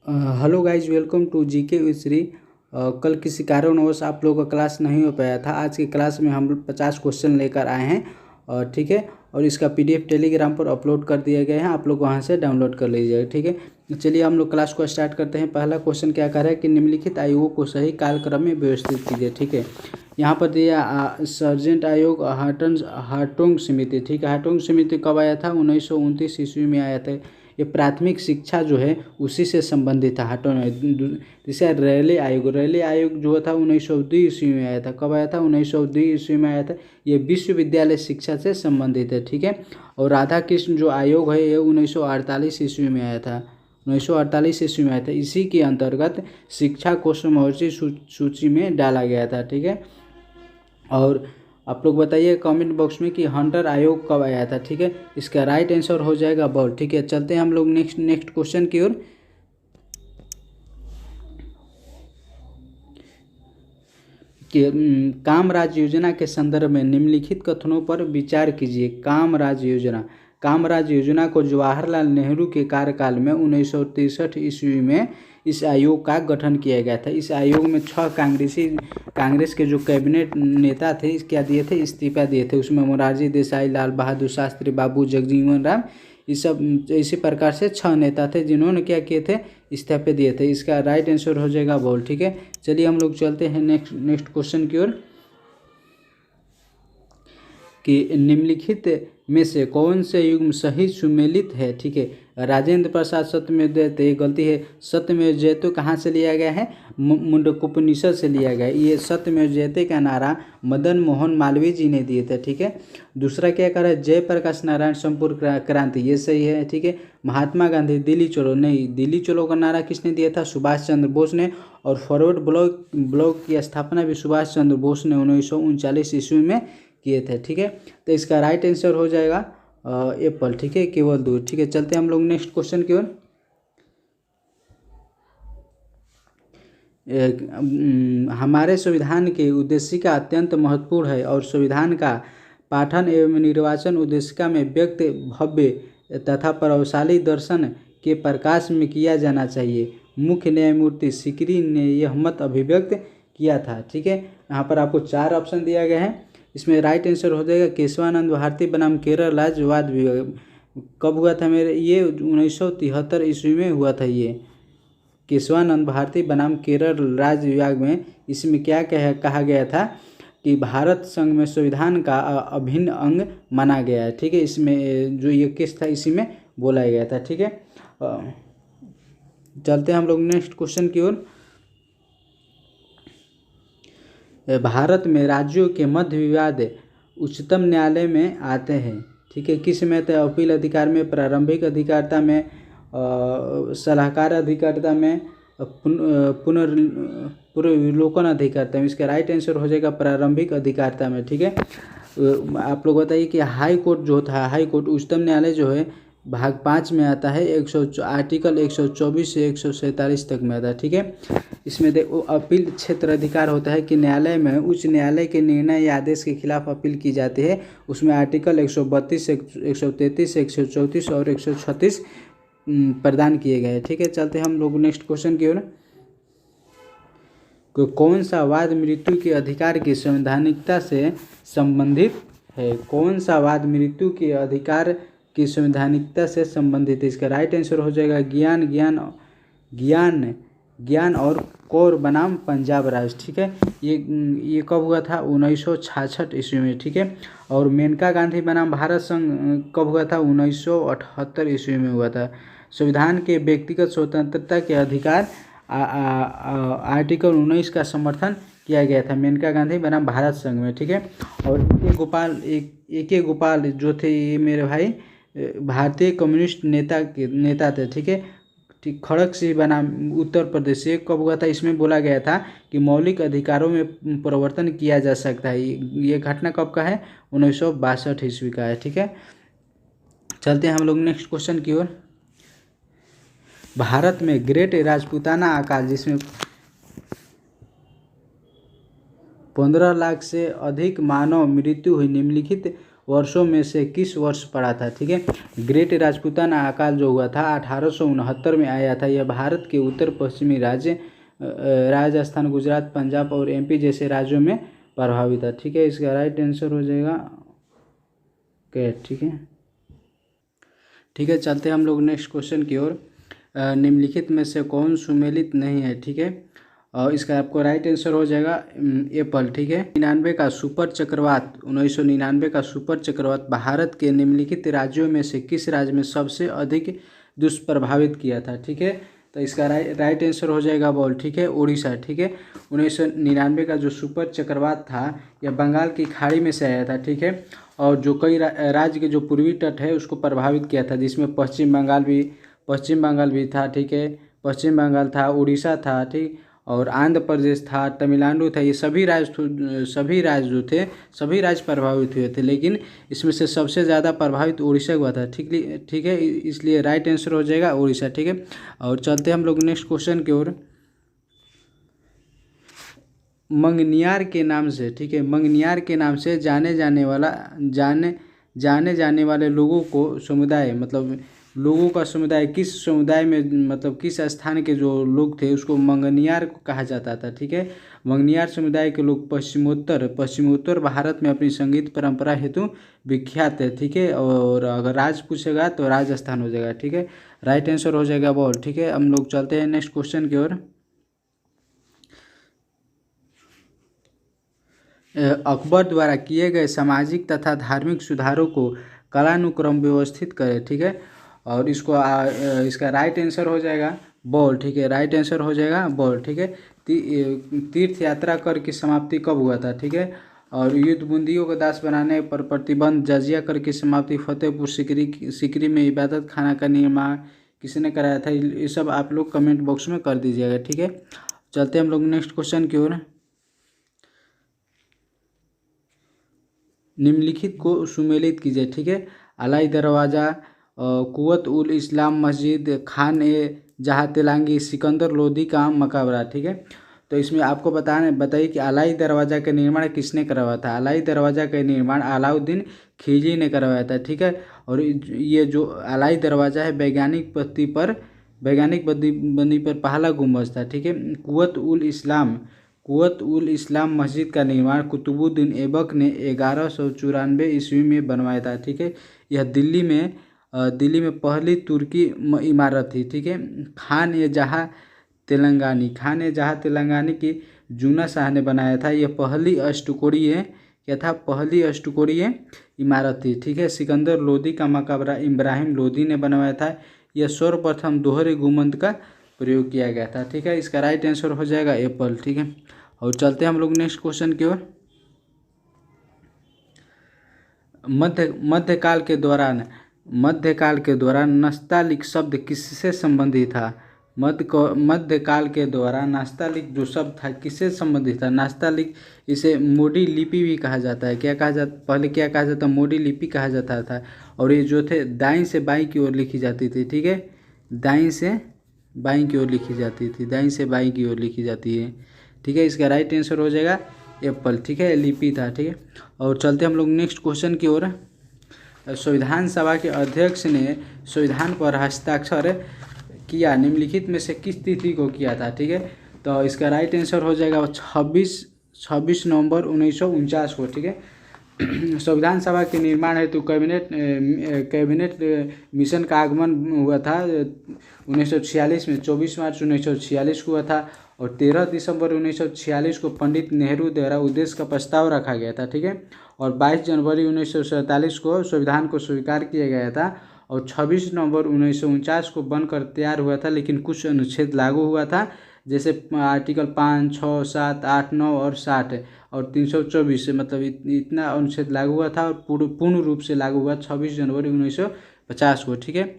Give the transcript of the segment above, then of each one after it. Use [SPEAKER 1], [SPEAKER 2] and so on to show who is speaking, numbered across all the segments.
[SPEAKER 1] Hello guys, welcome to GK with Shri. कल किसी कारणवश आप लोगों का क्लास नहीं हो पाया था। आज की क्लास में हम 50 क्वेश्चन लेकर आए हैं और ठीक है, और इसका पीडीएफ टेलीग्राम पर अपलोड कर दिए गए हैं। आप लोग वहां से डाउनलोड कर लीजिएगा, ठीक है। चलिए हम लोग क्लास को स्टार्ट करते हैं। पहला क्वेश्चन क्या कह रहा है कि निम्नलिखित आयोगों को सही कालक्रम में व्यवस्थित कीजिए, ठीक है। यहाँ पर दिया सर्जेंट आयोग, हार्टोंग समिति, ठीक है। हार्टोंग समिति कब आया था? 1929 ईस्वी में आया था। ये प्राथमिक शिक्षा जो है उसी से संबंधित था। जैसे रेले आयोग जो था 1902 ईस्वी में आया था। कब आया था? 1902 ईस्वी में आया था। ये विश्वविद्यालय शिक्षा से संबंधित है, ठीक है। और राधा कृष्ण जो आयोग है ये 1948 ईस्वी में आया था। 1948 ईस्वी में आया था। इसी के अंतर्गत शिक्षा को समवर्ती सूची में डाला गया था, ठीक है। और आप लोग बताइए कमेंट बॉक्स में कि हंटर आयोग कब आया था, ठीक है। इसका राइट आंसर हो जाएगा बॉल, ठीक है। चलते हैं हम लोग नेक्स्ट क्वेश्चन की ओर। कि कामराज योजना के संदर्भ में निम्नलिखित कथनों पर विचार कीजिए। कामराज योजना को जवाहरलाल नेहरू के कार्यकाल में 1963 ईस्वी में इस आयोग का गठन किया गया था। इस आयोग में 6 कांग्रेस के जो कैबिनेट नेता थे क्या दिए थे? इस्तीफा दिए थे। उसमें मोरारजी देसाई, लाल बहादुर शास्त्री, बाबू जगजीवन राम, इस सब इसी प्रकार से 6 नेता थे जिन्होंने क्या किए थे? इस्तीफे दिए थे। इसका राइट आंसर हो जाएगा बॉल, ठीक है। चलिए हम लोग चलते हैं नेक्स्ट क्वेश्चन की ओर। कि निम्नलिखित में से कौन से युग्म सही सुमेलित है, ठीक है। राजेंद्र प्रसाद सत्यमेव जयते, ये गलती है। सत्यमेव जयते कहाँ से लिया गया है? मुंडकोपनिषद से लिया गया है। ये सत्यमेव जयते का नारा मदन मोहन मालवीय जी ने दिए थे, ठीक है। दूसरा क्या कर रहा है? जयप्रकाश नारायण संपूर्ण क्रांति, ये सही है, ठीक है। महात्मा गांधी दिल्ली चलो, नहीं, दिल्ली चलो का नारा किसने दिया था? सुभाष चंद्र बोस ने। और फॉरवर्ड ब्लॉक की स्थापना भी सुभाष चंद्र बोस ने 1939 ईस्वी में किए थे, ठीक है। तो इसका राइट आंसर हो जाएगा एप्पल, ठीक है, केवल दूर, ठीक है। चलते हैं हम लोग नेक्स्ट क्वेश्चन की ओर। हमारे संविधान के उद्देशिका अत्यंत महत्वपूर्ण है और संविधान का पाठन एवं निर्वाचन उद्देशिका में व्यक्त भव्य तथा प्रभावशाली दर्शन के प्रकाश में किया जाना चाहिए। मुख्य न्यायमूर्ति सिकरी ने यह मत अभिव्यक्त किया था, ठीक है। यहाँ पर आपको 4 ऑप्शन दिया गया है। इसमें राइट आंसर हो जाएगा केशवानंद भारती बनाम केरल राज्य वाद विवाद। कब हुआ था मेरे? ये 1973 ईस्वी में हुआ था। ये केशवानंद भारती बनाम केरल राज्य विभाग में इसमें क्या कहा गया था कि भारत संघ में संविधान का अभिन्न अंग माना गया है, ठीक है। इसमें जो ये केस था इसी में बोला गया था, ठीक है। चलते हैं हम लोग नेक्स्ट क्वेश्चन की ओर। भारत में राज्यों के मध्य विवाद उच्चतम न्यायालय में आते हैं, ठीक है। किस में? तो अपील अधिकार में, प्रारंभिक अधिकारिता में, सलाहकार अधिकारिता में, पुनर्विलोकन अधिकारिता में। इसका राइट आंसर हो जाएगा प्रारंभिक अधिकारिता में, ठीक है। आप लोग बताइए कि हाई कोर्ट जो था, हाई कोर्ट उच्चतम न्यायालय जो है भाग 5 में आता है। आर्टिकल 124 से 147 तक में आता है, ठीक है। इसमें देखो अपील क्षेत्र अधिकार होता है कि न्यायालय में उच्च न्यायालय के निर्णय या आदेश के खिलाफ अपील की जाती है। उसमें आर्टिकल 132 133 134 और 136 प्रदान किए गए, ठीक है। चलते हम लोग नेक्स्ट क्वेश्चन की ओर। कौन सा वाद मृत्यु के अधिकार की संवैधानिकता से संबंधित है? कौन सा वाद मृत्यु के अधिकार की संवैधानिकता से संबंधित है? इसका राइट आंसर हो जाएगा ज्ञान और कौर बनाम पंजाब राज्य, ठीक है। ये कब हुआ था? 1966 ईस्वी में, ठीक है। और मेनका गांधी बनाम भारत संघ कब हुआ था? 1978 ईस्वी में हुआ था। संविधान के व्यक्तिगत स्वतंत्रता के अधिकार आर्टिकल 19 का समर्थन किया गया था मेनका गांधी बनाम भारत संघ में, ठीक है। और ए के गोपाल जो थे ये मेरे भाई भारतीय कम्युनिस्ट नेता थे, ठीक है। खड़क सिंह बनाम उत्तर प्रदेश, ये कब हुआ था? इसमें बोला गया था कि मौलिक अधिकारों में परिवर्तन किया जा सकता है। ये घटना कब का है? 1962 ईस्वी का है, ठीक है। चलते हैं हम लोग नेक्स्ट क्वेश्चन की ओर। भारत में ग्रेट राजपूताना अकाल जिसमें 15 लाख से अधिक मानव मृत्यु हुई, निम्नलिखित वर्षों में से किस वर्ष पड़ा था। ठीक है, ग्रेट राजपूताना अकाल जो हुआ था 1869 में आया था। यह भारत के उत्तर पश्चिमी राज्य राजस्थान, गुजरात, पंजाब और एमपी जैसे राज्यों में प्रभावित था। ठीक है, इसका राइट आंसर हो जाएगा कैट। ठीक है, ठीक है, चलते हम लोग नेक्स्ट क्वेश्चन की ओर। निम्नलिखित में से कौन सुमेलित नहीं है। ठीक है, और इसका आपको राइट आंसर हो जाएगा एप्पल। ठीक है, 99 का सुपर चक्रवात 1999 का सुपर चक्रवात भारत के निम्नलिखित राज्यों में से किस राज्य में सबसे अधिक दुष्प्रभावित किया था। ठीक है, तो इसका राइट आंसर हो जाएगा बॉल। ठीक है, उड़ीसा। ठीक है, 1999 का जो सुपर चक्रवात था यह बंगाल की खाड़ी में से आया था। ठीक है, और जो कई राज्य के जो पूर्वी तट है उसको प्रभावित किया था, जिसमें पश्चिम बंगाल भी था। ठीक है, पश्चिम बंगाल था, उड़ीसा था, ठीक, और आंध्र प्रदेश था, तमिलनाडु था। ये सभी राज्य जो थे सभी राज्य प्रभावित हुए थे, लेकिन इसमें से सबसे ज़्यादा प्रभावित उड़ीसा हुआ था। ठीक है, इसलिए राइट आंसर हो जाएगा उड़ीसा। ठीक है, और चलते हम लोग नेक्स्ट क्वेश्चन की ओर। मंगनियार के नाम से, ठीक है, मंगनियार के नाम से जाने जाने वाले लोगों को समुदाय, मतलब लोगों का समुदाय किस समुदाय में, मतलब किस स्थान के जो लोग थे उसको मंगनियार को कहा जाता था। ठीक है, मंगनियार समुदाय के लोग पश्चिमोत्तर भारत में अपनी संगीत परंपरा हेतु विख्यात है। ठीक है, और अगर राज्य पूछेगा तो राजस्थान हो जाएगा। ठीक है, राइट आंसर हो जाएगा बॉल। ठीक है, हम लोग चलते हैं नेक्स्ट क्वेश्चन की ओर। अकबर द्वारा किए गए सामाजिक तथा धार्मिक सुधारों को कालानुक्रम व्यवस्थित करें। ठीक है, और इसका राइट आंसर हो जाएगा बॉल। ठीक है, राइट आंसर हो जाएगा बॉल। ठीक है, तीर्थ यात्रा कर की समाप्ति कब हुआ था। ठीक है, और युद्ध बंदियों को दास बनाने पर प्रतिबंध, जजिया कर की समाप्ति, फतेहपुर सीकरी में इबादत खाना का निर्माण किसने कराया था। ये सब आप लोग कमेंट बॉक्स में कर दीजिएगा। ठीक है, चलते हम लोग नेक्स्ट क्वेश्चन की ओर। निम्नलिखित को सुमेलित कीजिए। ठीक है, अलाई दरवाज़ा, कुवत उल इस्लाम मस्जिद, खान ए जहाँ तेलांगी, सिकंदर लोदी का मकबरा। ठीक है, तो इसमें आपको बताइए कि अलाई दरवाज़ा का निर्माण किसने करवाया था। अलाई दरवाज़ा का निर्माण अलाउद्दीन खिलजी ने करवाया था। ठीक है, और ये जो अलाई दरवाज़ा है वैज्ञानिक बत्ती पर पहला गुंबज था। ठीक है, कुवत उल इस्लाम मस्जिद का निर्माण कुतुबुद्दीन ऐबक ने 1194 ईस्वी में बनवाया था। ठीक है, यह दिल्ली में पहली तुर्की इमारत थी। ठीक है, खान ए जहाँ तेलंगानी की जूना शाह ने बनाया था। यह पहली अष्टकोणीय इमारत थी। ठीक है, सिकंदर लोदी का मकबरा इब्राहिम लोदी ने बनवाया था। यह सर्वप्रथम दोहरे गुंबद का प्रयोग किया गया था। ठीक है, इसका राइट आंसर हो जाएगा एप्पल। ठीक है, और चलते हैं हम लोग नेक्स्ट क्वेश्चन की ओर। मध्यकाल के दौरान नस्तालिक शब्द किससे संबंधित था। मध्यकाल के दौरान नास्तालिक जो शब्द था किससे संबंधित था। नास्तालिक, इसे मोडी लिपि भी कहा जाता है। पहले क्या कहा जाता, मोडी लिपि कहा जाता था, और ये जो थे दाईं से बाईं की ओर लिखी जाती थी। ठीक है, दाईं से बाईं की ओर लिखी जाती है। ठीक है, इसका राइट आंसर हो जाएगा एप्पल। ठीक है, लिपि था। ठीक है, और चलते हम लोग नेक्स्ट क्वेश्चन की ओर। संविधान सभा के अध्यक्ष ने संविधान पर हस्ताक्षर किया निम्नलिखित में से किस तिथि को किया था। ठीक है, तो इसका राइट आंसर हो जाएगा 26 नवंबर 1949 को। ठीक है, संविधान सभा के निर्माण हेतु कैबिनेट मिशन का आगमन हुआ था 1946 में। 24 मार्च 1946 को हुआ था, और 13 दिसंबर 1946 को पंडित नेहरू द्वारा उद्देश्य का प्रस्ताव रखा गया था। ठीक है, और 22 जनवरी 1947 को संविधान को स्वीकार किया गया था, और 26 नवंबर 1949 को बनकर तैयार हुआ था, लेकिन कुछ अनुच्छेद लागू हुआ था, जैसे आर्टिकल 5, 6, 7, 8, 9 और 60 और 324 से, मतलब इतना अनुच्छेद लागू हुआ था, और पूर्ण रूप से लागू हुआ 26 जनवरी 1950 को। ठीक है,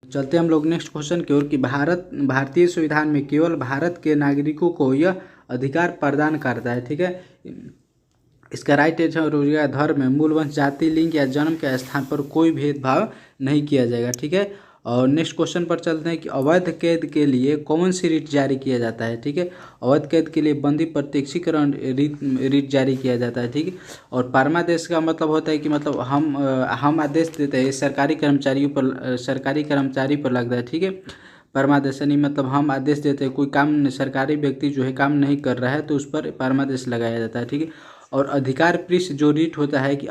[SPEAKER 1] चलते हम लोग नेक्स्ट क्वेश्चन की ओर कि भारतीय संविधान में केवल भारत के नागरिकों को यह अधिकार प्रदान करता है। ठीक है, इसका राइट आंसर हो जाएगा धर्म, मूल वंश, जाति, लिंग या जन्म के स्थान पर कोई भेदभाव नहीं किया जाएगा। ठीक है, और नेक्स्ट क्वेश्चन पर चलते हैं कि अवैध कैद के लिए कौन सी रिट जारी किया जाता है। ठीक है, अवैध कैद के लिए बंदी प्रत्यक्षीकरण रिट जारी किया जाता है। ठीक है, और परमादेश का मतलब होता है कि मतलब हम आदेश देते हैं, सरकारी कर्मचारी पर लगता है। ठीक है, परमादेश नहीं मतलब हम आदेश देते हैं, कोई काम सरकारी व्यक्ति जो है काम नहीं कर रहा है तो उस पर परमादेश लगाया जाता है। ठीक है, और अधिकार पृष्ठ जो रिट होता है कि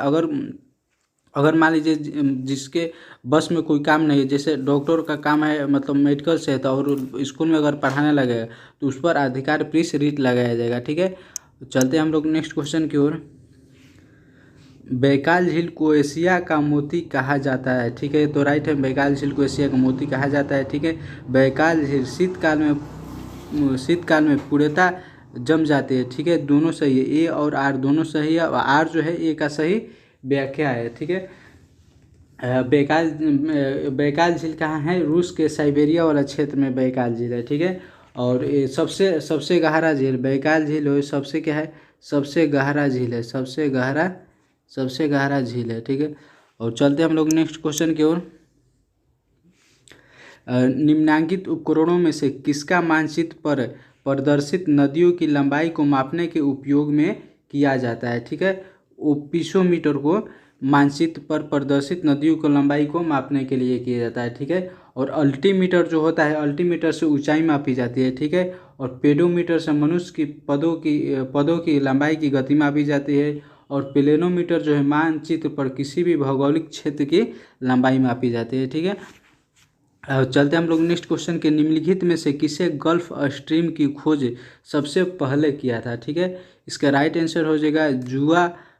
[SPEAKER 1] अगर मान लीजिए जिसके बस में कोई काम नहीं है, जैसे डॉक्टर का काम है मतलब मेडिकल से है तो और स्कूल में अगर पढ़ाने लगेगा तो उस पर अधिकार पृष्ठ रिट लगाया जाएगा। ठीक है, तो चलते हैं हम लोग नेक्स्ट क्वेश्चन की ओर। बैकाल झील को एशिया का मोती कहा जाता है। ठीक है, तो राइट है, बैकाल झील को एशिया का मोती कहा जाता है। ठीक है, बैकाल झील शीतकाल में पूर्णतः जम जाते हैं। ठीक है, दोनों सही है, ए और आर दोनों सही है, और आर जो है ए का सही व्याख्या है। ठीक है, बैकाल झील कहाँ है? रूस के साइबेरिया वाला क्षेत्र में बैकाल झील है। ठीक है, और ये सबसे गहरा झील बैकाल झील है, सबसे क्या है? सबसे गहरा झील है, सबसे गहरा झील है। ठीक है, और चलते हम लोग नेक्स्ट क्वेश्चन की ओर। निम्नांकित उपकरणों में से किसका मानचित्र पर प्रदर्शित नदियों की लंबाई को मापने के उपयोग में किया जाता है? ठीक है, ओपिसोमीटर को मानचित्र पर प्रदर्शित नदियों की लंबाई को मापने के लिए किया जाता है। ठीक है, और अल्टीमीटर जो होता है, अल्टीमीटर से ऊंचाई मापी जाती है। ठीक है, और पेडोमीटर से मनुष्य की पदों की लंबाई की गति मापी जाती है, और प्लेनोमीटर जो है मानचित्र पर किसी भी भौगोलिक क्षेत्र की लंबाई मापी जाती है। ठीक है, चलते हम लोग नेक्स्ट क्वेश्चन के। निम्नलिखित में से किसे गल्फ स्ट्रीम की खोज सबसे पहले किया था? ठीक है, इसका राइट आंसर हो जाएगा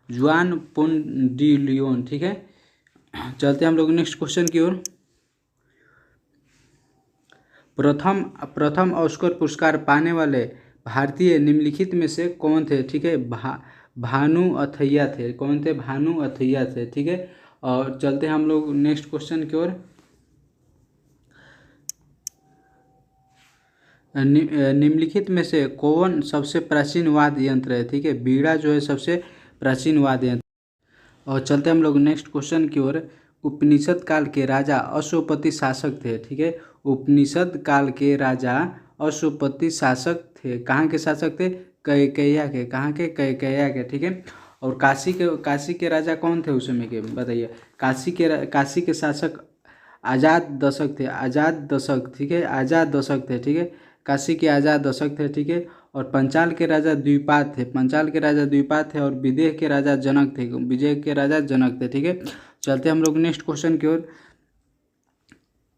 [SPEAKER 1] जुआन पोन्डिलियोन। ठीक है, चलते हम लोग नेक्स्ट क्वेश्चन की ओर। प्रथम ऑस्कर पुरस्कार पाने वाले भारतीय निम्नलिखित में से कौन थे? ठीक है, भानु अथैया थे। कौन थे? भानु अथैया थे। ठीक है, और चलते हम लोग नेक्स्ट क्वेश्चन की ओर। निम्नलिखित में से कौन सबसे प्राचीन वाद्य यंत्र है? ठीक है, बीड़ा जो है सबसे प्राचीन वाद्य यंत्र। और चलते हम लोग नेक्स्ट क्वेश्चन की ओर। उपनिषद काल के राजा अश्वपति शासक थे। ठीक है, उपनिषद काल के राजा अश्वपति शासक थे। कहाँ के शासक थे? कैकेया के। कहाँ के? कैकेया के। ठीक है, और काशी के राजा कौन थे उस समय के? बताइए। काशी के शासक आजाद दशक थे। आजाद दशक। ठीक है, आजाद दशक थे। ठीक है, काशी के आजाद दशक थे। ठीक है, और पंचाल के राजा द्विपाद थे। पंचाल के राजा द्विपाद थे, और विदेह के राजा जनक थे। विजय के राजा जनक थे। ठीक है, चलते हम लोग नेक्स्ट क्वेश्चन की ओर।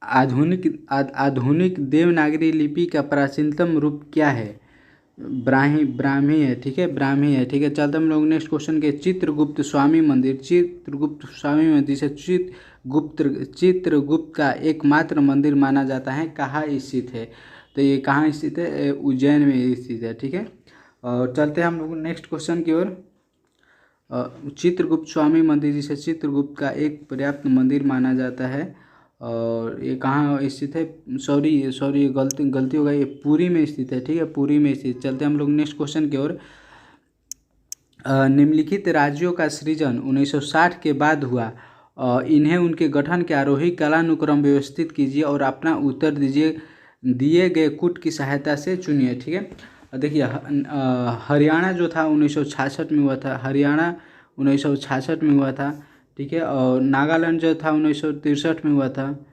[SPEAKER 1] आधुनिक देवनागरी लिपि का प्राचीनतम रूप क्या है? ब्राह्मी है। ठीक है, ब्राह्मी है। ठीक है, चलते हम लोग नेक्स्ट क्वेश्चन के। चित्रगुप्त स्वामी मंदिर जिसे चित्रगुप्त का एकमात्र मंदिर माना जाता है, कहाँ स्थित है? तो ये कहाँ स्थित है? उज्जैन में स्थित है। ठीक है, और चलते हैं हम लोग नेक्स्ट क्वेश्चन की ओर। चित्रगुप्त स्वामी मंदिर जिसे चित्रगुप्त का एक पर्याप्त मंदिर माना जाता है, और ये कहाँ स्थित है? सॉरी गलती हो गई, ये पुरी में स्थित है। ठीक है, पुरी में स्थित। चलते हम लोग नेक्स्ट क्वेश्चन की ओर। निम्नलिखित राज्यों का सृजन 1960 के बाद हुआ। इन्हें उनके गठन के आरोही कालानुक्रम व्यवस्थित कीजिए और अपना उत्तर दिए गए कूट की सहायता से चुनिए। ठीक है, देखिए हरियाणा जो था 1966 में हुआ था। हरियाणा 1966 में हुआ था। ठीक है, और नागालैंड जो था 1963 में हुआ था,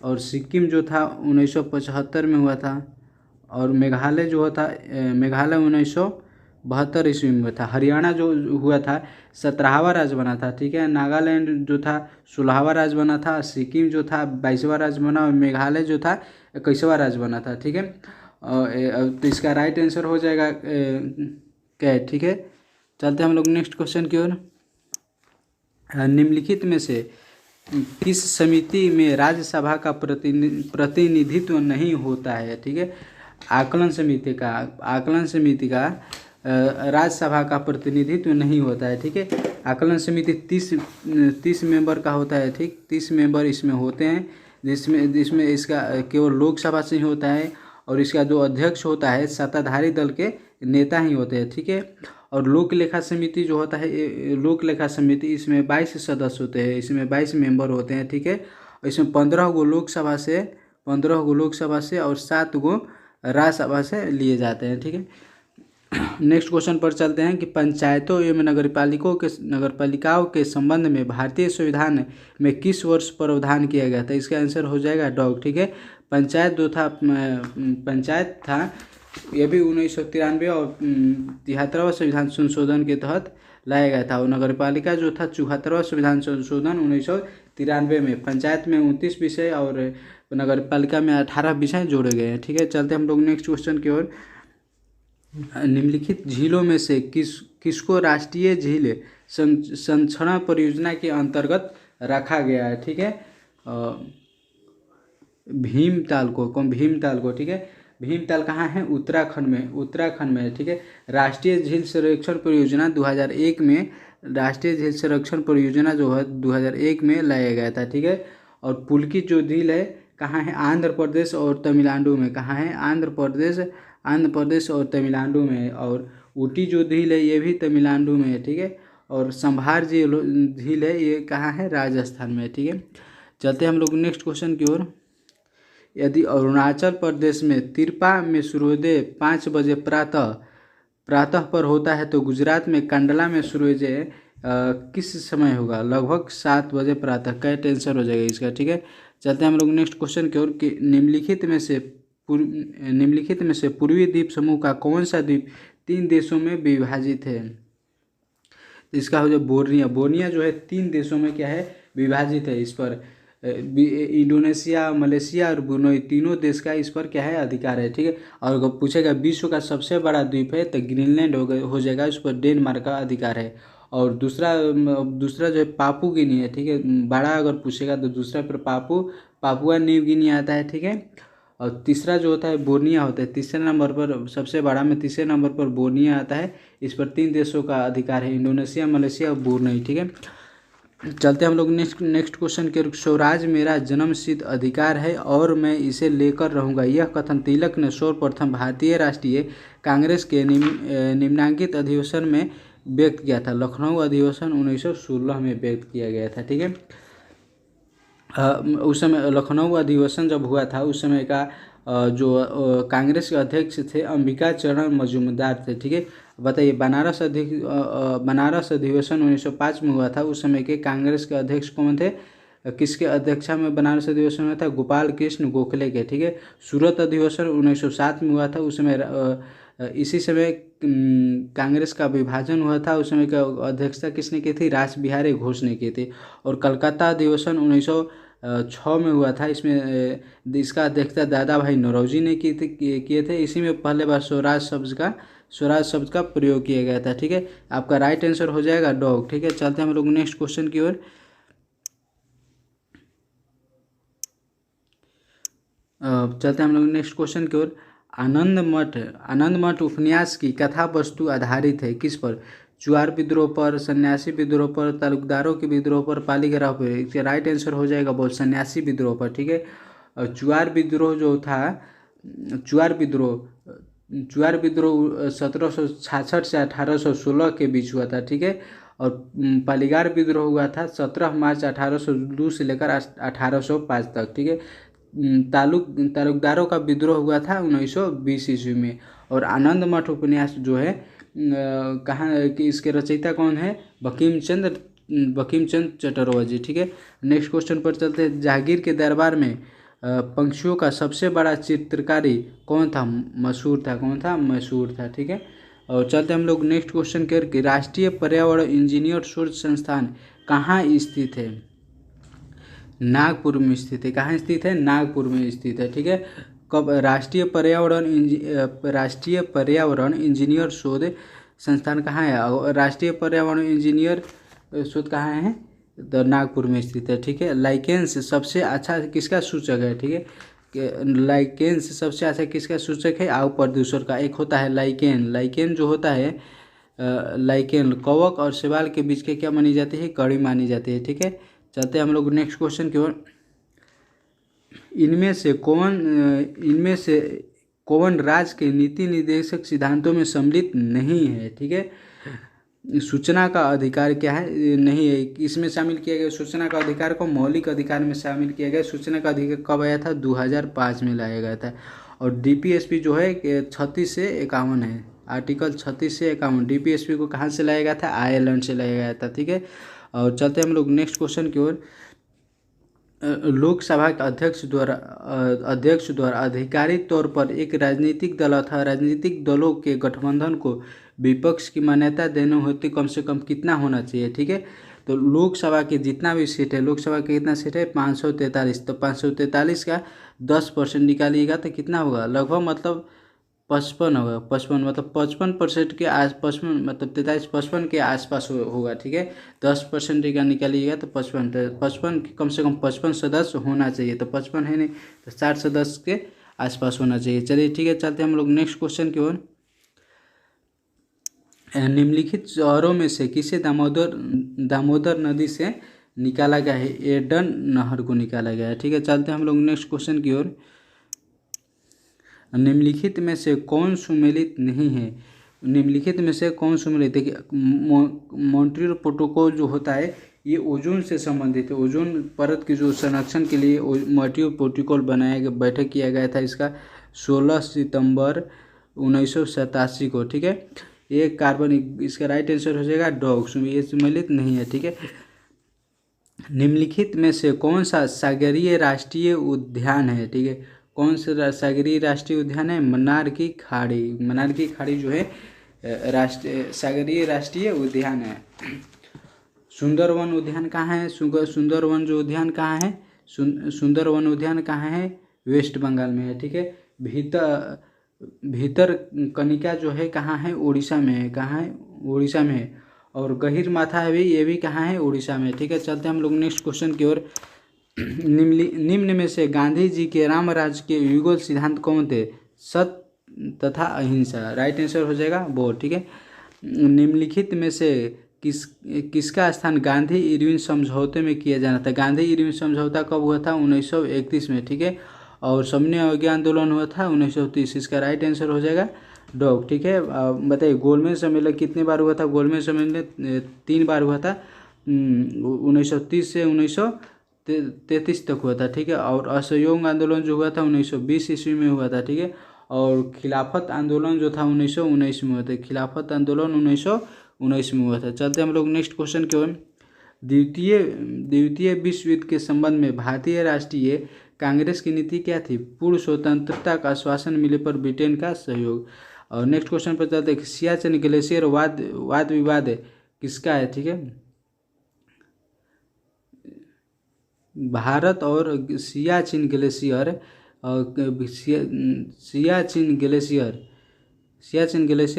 [SPEAKER 1] और सिक्किम जो था 1975 में हुआ था, और मेघालय जो होता मेघालय 1972 ईस्वी में हुआ था। हरियाणा जो हुआ था 17वां राज्य बना था। ठीक है, नागालैंड जो था 16वां राज्य बना था, सिक्किम जो था 22वां राज्य बना, और मेघालय जो था 21वां राज्य बना था। ठीक है, तो इसका राइट आंसर हो जाएगा क्या? ठीक है, चलते हम लोग नेक्स्ट क्वेश्चन की ओर। निम्नलिखित में से किस समिति में राज्यसभा का प्रतिनिधित्व नहीं होता है? ठीक है, आकलन समिति का राज्यसभा का प्रतिनिधित्व नहीं होता है। ठीक है, आकलन समिति 30 मेंबर का होता है। ठीक, 30 मेंबर इसमें होते हैं, जिसमें इसका केवल लोकसभा से ही होता है, और इसका जो अध्यक्ष होता है सत्ताधारी दल के नेता ही होते हैं। ठीक है, और लोक लेखा समिति जो होता है, लोक लेखा समिति इसमें 22 सदस्य होते हैं, इसमें 22 मेंबर होते हैं। ठीक है, इसमें 15 गो लोकसभा से और 7 गो राज्यसभा से लिए जाते हैं। ठीक है, नेक्स्ट क्वेश्चन पर चलते हैं कि पंचायतों एवं नगरपालिकाओं के संबंध में भारतीय संविधान में किस वर्ष प्रावधान किया गया था? इसका आंसर हो जाएगा डॉग। ठीक है, पंचायत था ये भी 1993 और 73वां संविधान संशोधन के तहत लाया गया था। और नगरपालिका जो था 74वां संविधान संशोधन 1993 में। पंचायत में 29 विषय और नगरपालिका में 18 विषय जोड़े गए हैं। ठीक है, चलते हम लोग नेक्स्ट क्वेश्चन की ओर। निम्नलिखित झीलों में से किसको राष्ट्रीय झील संरक्षण परियोजना के अंतर्गत रखा गया है? ठीक है, भीमताल को। ठीक है, भीमताल कहाँ है? उत्तराखंड में। ठीक है, राष्ट्रीय झील संरक्षण परियोजना 2001 में, राष्ट्रीय झील संरक्षण परियोजना जो है 2001 में लाया गया था। ठीक है, और पुलकी जो झील है कहाँ है? आंध्र प्रदेश और तमिलनाडु में। कहाँ है? आंध्र प्रदेश और तमिलनाडु में। और ऊटी जो झील है ये भी तमिलनाडु में है। ठीक है, और संभार झील है ये कहाँ है? राजस्थान में। ठीक है, चलते हम लोग नेक्स्ट क्वेश्चन की ओर। यदि अरुणाचल प्रदेश में तिरपा में सूर्योदय 5 बजे प्रातः पर होता है तो गुजरात में कंडला में सूर्योदय किस समय होगा? लगभग 7 बजे प्रातः। क्या टेंशन हो जाएगा इसका? ठीक है, चलते हैं हम लोग नेक्स्ट क्वेश्चन की ओर कि निम्नलिखित में से पूर्वी द्वीप समूह का कौन सा द्वीप 3 देशों में विभाजित है? इसका हो जाए बोर्निया जो है 3 देशों में क्या है? विभाजित है। इस पर इंडोनेशिया, मलेशिया और ब्रुनई तीनों देश का इस पर क्या है? अधिकार है। ठीक है, और अगर पूछेगा विश्व का सबसे बड़ा द्वीप है तो ग्रीनलैंड हो जाएगा, उस पर डेनमार्क का अधिकार है। और दूसरा जो है पापू गिनी है। ठीक है, बड़ा अगर पूछेगा तो दूसरा पर पापुआ न्यू गिनी आता है। ठीक है, और तीसरा जो होता है बोर्निया होता है। तीसरे नंबर पर, सबसे बड़ा में तीसरे नंबर पर बोर्निया आता है। इस पर 3 देशों का अधिकार है, इंडोनेशिया, मलेशिया और ब्रुनई। ठीक है, चलते हम लोग नेक्स्ट क्वेश्चन के। स्वराज मेरा जन्मसिद्ध अधिकार है और मैं इसे लेकर रहूँगा, यह कथन तिलक ने सर्वप्रथम भारतीय राष्ट्रीय कांग्रेस के निम्नांकित अधिवेशन में व्यक्त किया था? लखनऊ अधिवेशन 1916 में व्यक्त किया गया था। ठीक है, उस समय लखनऊ अधिवेशन जब हुआ था उस समय का जो कांग्रेस के अध्यक्ष थे अंबिका चरण मजूमदार थे। ठीक है, बताइए बनारस अधिवेशन 1905 में हुआ था, उस समय के कांग्रेस के अध्यक्ष कौन थे? किसके अध्यक्षता में बनारस अधिवेशन हुआ था? गोपाल कृष्ण गोखले के। ठीक है, सूरत अधिवेशन 1907 में हुआ था, उस समय इसी समय कांग्रेस का विभाजन हुआ था, उस समय का अध्यक्षता किसने की थी? रास बिहारी घोष ने की थी। और कलकत्ता अधिवेशन 1906 में हुआ था, इसमें इसका अध्यक्षता दादा भाई नौरोजी ने किए थे। इसी में पहले बार स्वराज शब्द का प्रयोग किया गया था। ठीक है, आपका राइट आंसर हो जाएगा डॉग। ठीक है, चलते हैं हम लोग नेक्स्ट क्वेश्चन की ओर। आनंद मठ उपन्यास की कथा वस्तु आधारित है किस पर? चुआर विद्रोह पर, सन्यासी विद्रोह पर, तालुकदारों के विद्रोह पर, पालीग्राह पर। इसका राइट आंसर हो जाएगा बहुत सन्यासी विद्रोह पर। ठीक है, और चुआर विद्रोह जो था, चुआर विद्रोह 1766 से 1816 के बीच हुआ था। ठीक है, और पालीगार विद्रोह हुआ था 17 मार्च 1802 से लेकर 1805 तक। ठीक है, तालुकदारों का विद्रोह हुआ था 1920 ईस्वी में। और आनंद मठ उपन्यास जो है कहाँ कि इसके रचयिता कौन है? बंकिम चंद्र चटर्जी। ठीक है, नेक्स्ट क्वेश्चन पर चलते हैं। जहांगीर के दरबार में पंछियों का सबसे बड़ा चित्रकारी कौन था? मशहूर था। ठीक है, और चलते हम लोग नेक्स्ट क्वेश्चन करके। राष्ट्रीय पर्यावरण इंजीनियर शोध संस्थान कहाँ स्थित है? नागपुर में स्थित है। कहाँ स्थित है? नागपुर में स्थित है। ठीक है, कब राष्ट्रीय पर्यावरण इंजीनियर शोध संस्थान कहाँ है? राष्ट्रीय पर्यावरण इंजीनियर शोध कहाँ है? तो नागपुर में स्थित है। ठीक है, लाइकेंस सबसे अच्छा किसका सूचक है? ठीक है, लाइकेंस सबसे अच्छा किसका सूचक है? वायु प्रदूषण का। एक होता है लाइकेन जो होता है लाइकेन कवक और शैवाल के बीच के क्या मानी जाती है? कड़ी मानी जाती है। ठीक है, चलते हैं हम लोग नेक्स्ट क्वेश्चन की ओर। इनमें से कौन राज्य के नीति निर्देशक सिद्धांतों में सम्मिलित नहीं है? ठीक है, सूचना का अधिकार क्या है, नहीं है, इसमें शामिल किया गया। सूचना का अधिकार को मौलिक अधिकार में शामिल किया गया। सूचना का अधिकार कब आया था? 2005 में लाया गया था। और डीपीएसपी जो है 36 से 51 है, आर्टिकल 36 से 51। डीपीएसपी को कहाँ से लाया गया था? आयरलैंड से लाया गया था, ठीक है। और चलते हम लोग नेक्स्ट क्वेश्चन की ओर। लोकसभा के अध्यक्ष द्वारा आधिकारिक तौर पर एक राजनीतिक दल अथवा राजनीतिक दलों के गठबंधन को विपक्ष की मान्यता देने होती कम से कम कितना होना चाहिए, ठीक है। तो लोकसभा के जितना भी सीट है, लोकसभा के कितना सीट है? 543। तो 543 का 10% निकालिएगा तो कितना होगा? लगभग मतलब 55 होगा। 55 मतलब 55% के आस 55 मतलब 43-55 के आसपास होगा, ठीक है। 10% निकालिएगा तो 55, तो 55 कम से कम 55 सदस्य होना चाहिए। तो 55 है नहीं, तो 60 सदस्य के आसपास होना चाहिए। चलिए ठीक है, चलते हम लोग नेक्स्ट क्वेश्चन की ओर। निम्नलिखित शहरों में से किसे दामोदर नदी से निकाला गया है? एडन नहर को निकाला गया है, ठीक है। चलते हम लोग नेक्स्ट क्वेश्चन की ओर। निम्नलिखित में से कौन सुमेलित नहीं है? निम्नलिखित में से कौन सुमेलित? देखिए, मॉन्ट्रियल प्रोटोकॉल जो होता है ये ओजोन से संबंधित है। ओजोन परत के जो संरक्षण के लिए मॉन्ट्रियल प्रोटोकॉल बनाया गया, बैठक किया गया था इसका 16 सितंबर 1987 को, ठीक है। ये कार्बन, इसका राइट आंसर हो जाएगा डॉग। ये सुमेलित नहीं है, ठीक है। निम्नलिखित में से कौन सा सागरीय राष्ट्रीय उद्यान है, ठीक है। कौन सा सागरीय राष्ट्रीय उद्यान है? मन्नार की खाड़ी। मन्नार की खाड़ी जो है सागरीय राष्ट्रीय उद्यान है। सुंदरवन उद्यान कहाँ है? सुंदरवन जो उद्यान कहाँ है? सुंदरवन उद्यान कहाँ है? वेस्ट बंगाल में है, ठीक है। भीतर कनिका जो है कहाँ है? उड़ीसा में है। कहाँ है? उड़ीसा में है। और गहीर माथा है भी, ये भी कहाँ है? उड़ीसा में, ठीक है। चलते हम लोग नेक्स्ट क्वेश्चन की ओर। निम्न में से गांधी जी के राम राज्य के युगल सिद्धांत कौन थे? सत्य तथा अहिंसा। राइट आंसर हो जाएगा वो, ठीक है। निम्नलिखित में से किसका स्थान गांधी इरविन समझौते में किया जाना था? गांधी इरविन समझौता कब हुआ था? 1931 में, ठीक है। और सविनय अवज्ञा आंदोलन हुआ था 1930। इसका राइट आंसर हो जाएगा डॉग, ठीक है। बताइए, गोलमेज सम्मेलन कितने बार हुआ था? गोलमेज सम्मेलन 3 बार हुआ था। 1930 से 1933 तक हुआ था, ठीक है। और असहयोग आंदोलन जो हुआ था 1920 ईस्वी में हुआ था, ठीक है। और खिलाफत आंदोलन जो था 1919 में हुआ था। खिलाफत आंदोलन 1919 में हुआ था। चलते हम लोग नेक्स्ट क्वेश्चन की ओर। द्वितीय विश्व युद्ध के संबंध में भारतीय राष्ट्रीय कांग्रेस की नीति क्या थी? पूर्ण स्वतंत्रता का आश्वासन मिले पर ब्रिटेन का सहयोग। और नेक्स्ट क्वेश्चन पर चलते हैं। सियाचिन ग्लेशियर वाद विवाद किसका है, ठीक है। भारत और सियाचिन ग्लेशियर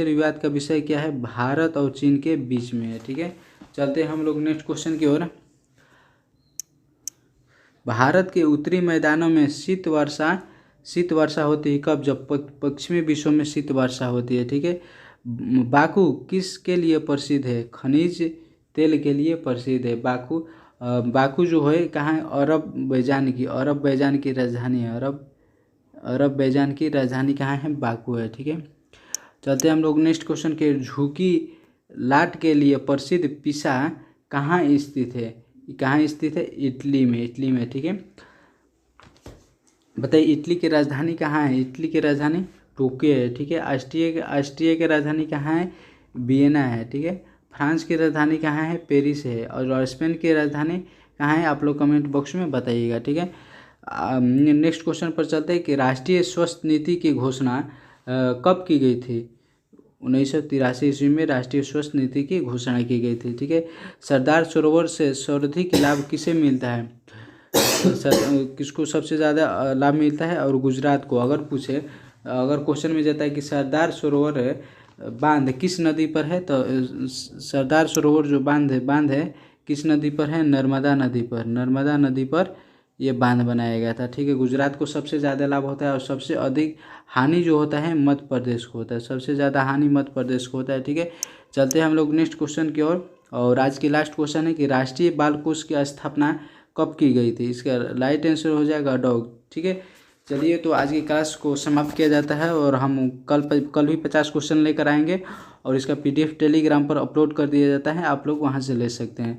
[SPEAKER 1] विवाद का विषय क्या है? भारत और चीन के बीच में है, ठीक है। चलते हैं हम लोग नेक्स्ट क्वेश्चन की ओर। भारत के उत्तरी मैदानों में शीत वर्षा होती है कब? जब पश्चिमी विश्व में शीत वर्षा होती है, ठीक है। बाकू किस के लिए प्रसिद्ध है? खनिज तेल के लिए प्रसिद्ध है बाकू। बाकू जो है कहाँ है? अरबैजान की राजधानी है। अरबैजान की राजधानी कहाँ है? बाकू है, ठीक है। चलते हम लोग नेक्स्ट क्वेश्चन के। झुकी लाट के लिए प्रसिद्ध पिसा कहाँ स्थित है? कहाँ स्थित है? इटली में, ठीक है। बताइए, इटली की राजधानी कहाँ है? इटली की राजधानी टोक्यो है, ठीक है। ऑस्ट्रिया की राजधानी कहाँ है? वियना है, ठीक है। फ्रांस की राजधानी कहाँ है? पेरिस है। और स्पेन की राजधानी कहाँ है? आप लोग कमेंट बॉक्स में बताइएगा, ठीक है। नेक्स्ट क्वेश्चन पर चलते हैं कि राष्ट्रीय स्वास्थ्य नीति की घोषणा कब की गई थी? 1983 ईस्वी में राष्ट्रीय स्वास्थ्य नीति की घोषणा की गई थी, ठीक है। सरदार सरोवर से सर्वाधिक लाभ किसे मिलता है? किसको सबसे ज़्यादा लाभ मिलता है? और गुजरात को। अगर क्वेश्चन में जाता है कि सरदार सरोवर बांध किस नदी पर है, तो सरदार सरोवर जो बांध है किस नदी पर है? नर्मदा नदी पर ये बांध बनाया गया था, ठीक है। गुजरात को सबसे ज़्यादा लाभ होता है और सबसे अधिक हानि जो होता है मध्य प्रदेश को होता है। सबसे ज़्यादा हानि मध्य प्रदेश को होता है, ठीक है। चलते हैं हम लोग नेक्स्ट क्वेश्चन की ओर। और आज की लास्ट क्वेश्चन है कि राष्ट्रीय बाल कोष की स्थापना कब की गई थी? इसका राइट आंसर हो जाएगा डॉग, ठीक है। चलिए, तो आज की क्लास को समाप्त किया जाता है और हम कल भी 50 क्वेश्चन लेकर आएंगे और इसका PDF टेलीग्राम पर अपलोड कर दिया जाता है, आप लोग वहां से ले सकते हैं।